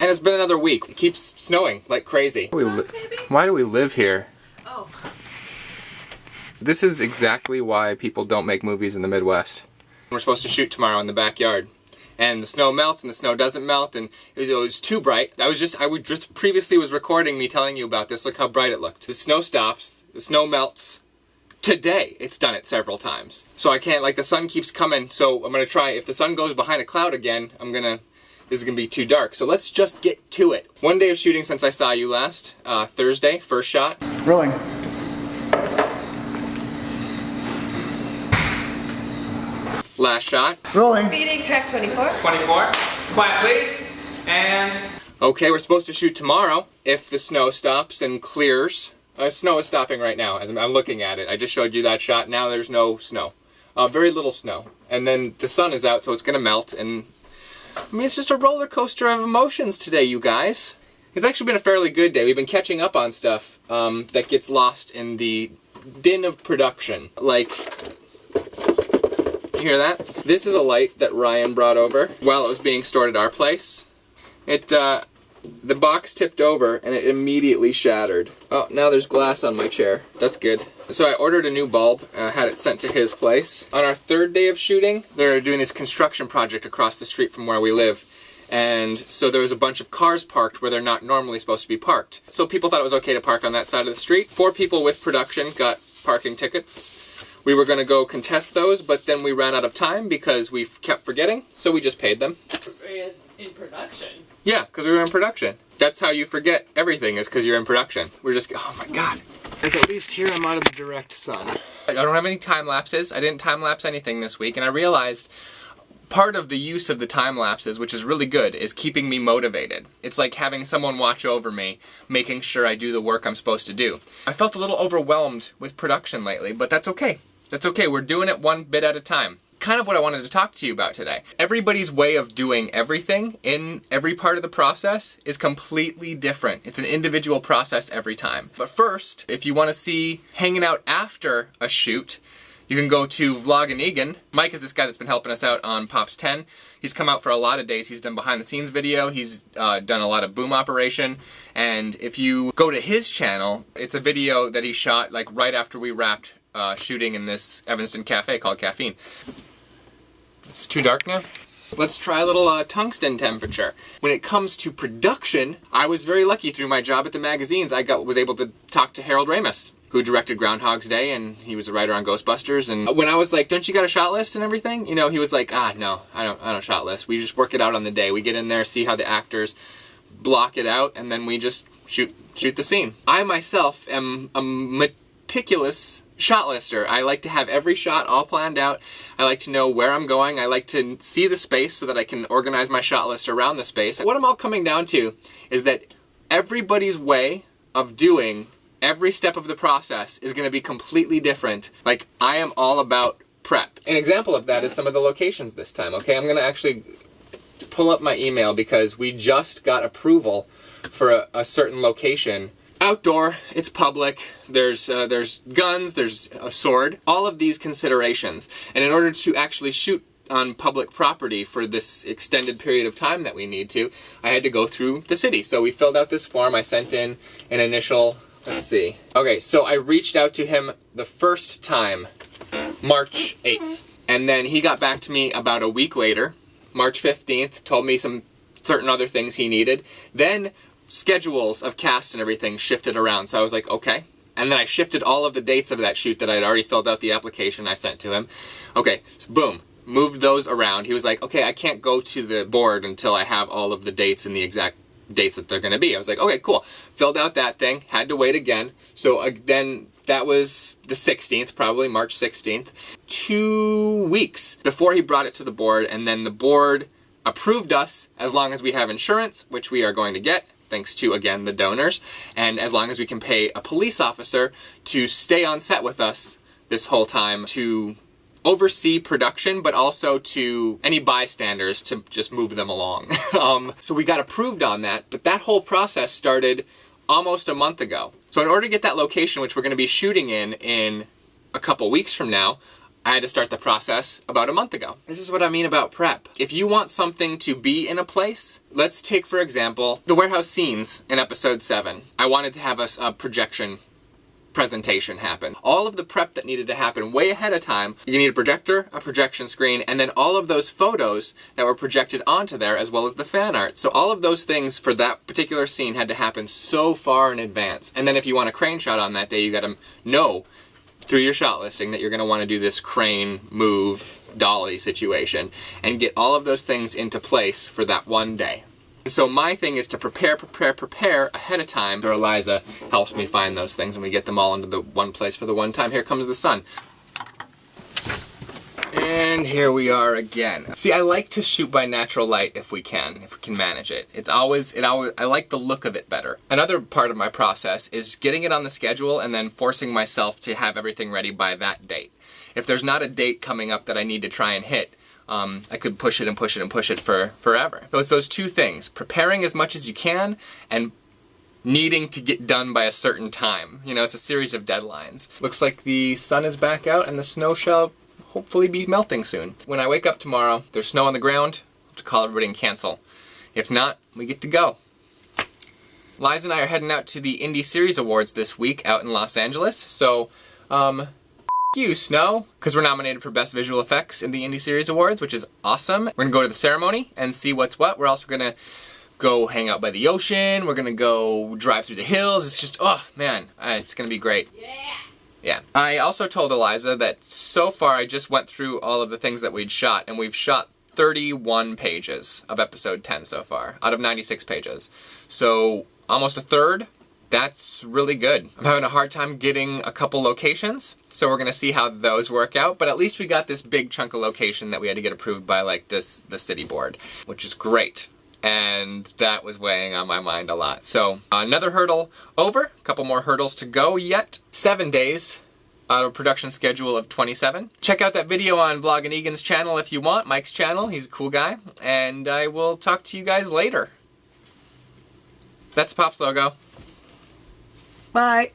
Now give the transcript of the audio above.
And it's been another week. It keeps snowing like crazy. Why do we live here? Oh. This is exactly why people don't make movies in the Midwest. We're supposed to shoot tomorrow in the backyard. And the snow melts and the snow doesn't melt, and it was too bright. I just previously was recording me telling you about this. Look how bright it looked. The snow stops, the snow melts. Today, it's done it several times. So I can't, like, the sun keeps coming, so I'm gonna try, if the sun goes behind a cloud again, this is gonna be too dark. So let's just get to it. One day of shooting since I saw you last, Thursday, first shot. Rolling. Last shot. Rolling. Speeding, track 24. 24. Quiet, please. And... okay, we're supposed to shoot tomorrow if the snow stops and clears. Snow is stopping right now as I'm looking at it. I just showed you that shot. Now there's no snow. Very little snow. And then the sun is out, so it's gonna melt, and... I mean, it's just a roller coaster of emotions today, you guys. It's actually been a fairly good day. We've been catching up on stuff that gets lost in the din of production. Like, you hear that? This is a light that Ryan brought over while it was being stored at our place. The box tipped over and it immediately shattered. Oh, now there's glass on my chair. That's good. So I ordered a new bulb, had it sent to his place. On our third day of shooting, they're doing this construction project across the street from where we live. And so there was a bunch of cars parked where they're not normally supposed to be parked. So people thought it was okay to park on that side of the street. 4 people with production got parking tickets. We were going to go contest those, but then we ran out of time because we kept forgetting, so we just paid them. In production? Yeah, because we were in production. That's how you forget everything, is because you're in production. We're just, oh my god. At least here I'm out of the direct sun. I don't have any time lapses. I didn't time lapse anything this week, and I realized part of the use of the time lapses, which is really good, is keeping me motivated. It's like having someone watch over me, making sure I do the work I'm supposed to do. I felt a little overwhelmed with production lately, but that's okay. That's okay. We're doing it one bit at a time. Kind of what I wanted to talk to you about today. Everybody's way of doing everything in every part of the process is completely different. It's an individual process every time. But first, if you want to see hanging out after a shoot, you can go to Vloganigan. Mike is this guy that's been helping us out on Pops 10. He's come out for a lot of days. He's done behind the scenes video. He's done a lot of boom operation. And if you go to his channel, it's a video that he shot like right after we wrapped shooting in this Evanston cafe called Caffeine. It's too dark now. Let's try a little tungsten temperature. When it comes to production, I was very lucky through my job at the magazines. I was able to talk to Harold Ramis, who directed Groundhog's Day, and he was a writer on Ghostbusters. And when I was like, "Don't you got a shot list and everything?" You know, he was like, "No, I don't shot list. We just work it out on the day. We get in there, see how the actors block it out, and then we just shoot the scene." I myself am a meticulous shot lister. I like to have every shot all planned out. I like to know where I'm going. I like to see the space so that I can organize my shot list around the space. What I'm all coming down to is that everybody's way of doing every step of the process is going to be completely different. Like, I am all about prep. An example of that is some of the locations this time, okay? I'm going to actually pull up my email because we just got approval for a certain location. Outdoor, it's public, there's guns, there's a sword, all of these considerations. And in order to actually shoot on public property for this extended period of time that we need to, I had to go through the city. So we filled out this form, I sent in an initial, let's see. Okay, so I reached out to him the first time, March 8th. And then he got back to me about a week later, March 15th, told me some certain other things he needed. Then schedules of cast and everything shifted around, so I was like, okay. And then I shifted all of the dates of that shoot that I had already filled out the application I sent to him. Okay, so boom, moved those around. He was like, okay, I can't go to the board until I have all of the dates and the exact dates that they're going to be. I was like, okay, cool. Filled out that thing, had to wait again. So then that was the 16th, probably March 16th. 2 weeks before he brought it to the board, and then the board approved us as long as we have insurance, which we are going to get, thanks to, again, the donors, and as long as we can pay a police officer to stay on set with us this whole time to oversee production, but also to any bystanders to just move them along. So we got approved on that, but that whole process started almost a month ago. So in order to get that location, which we're going to be shooting in a couple weeks from now, I had to start the process about a month ago. This is what I mean about prep. If you want something to be in a place, let's take, for example, the warehouse scenes in episode 7. I wanted to have a projection presentation happen. All of the prep that needed to happen way ahead of time. You need a projector, a projection screen, and then all of those photos that were projected onto there, as well as the fan art. So all of those things for that particular scene had to happen so far in advance. And then if you want a crane shot on that day, you gotta know through your shot listing that you're gonna wanna do this crane, move, dolly situation, and get all of those things into place for that one day. So my thing is to prepare ahead of time. So Eliza helps me find those things and we get them all into the one place for the one time. Here comes the sun. And here we are again. See, I like to shoot by natural light if we can manage it. I like the look of it better. Another part of my process is getting it on the schedule and then forcing myself to have everything ready by that date. If there's not a date coming up that I need to try and hit, I could push it and push it and push it for forever. So it's those two things, preparing as much as you can and needing to get done by a certain time. You know, it's a series of deadlines. Looks like the sun is back out and the snow shall hopefully be melting soon. When I wake up tomorrow, there's snow on the ground, I have to call everybody and cancel. If not, we get to go. Liza and I are heading out to the Indie Series Awards this week out in Los Angeles, so you, Snow, because we're nominated for Best Visual Effects in the Indie Series Awards, which is awesome. We're gonna go to the ceremony and see what's what. We're also gonna go hang out by the ocean. We're gonna go drive through the hills. It's just, oh man, it's gonna be great. Yeah. I also told Eliza that so far I just went through all of the things that we'd shot, and we've shot 31 pages of episode 10 so far, out of 96 pages. So almost a third. That's really good. I'm having a hard time getting a couple locations, so we're gonna see how those work out, but at least we got this big chunk of location that we had to get approved by like the city board, which is great. And that was weighing on my mind a lot. So another hurdle over, a couple more hurdles to go yet. 7 days out of a production schedule of 27. Check out that video on Vlog and Egan's channel if you want, Mike's channel, he's a cool guy. And I will talk to you guys later. That's the Pops logo. Bye.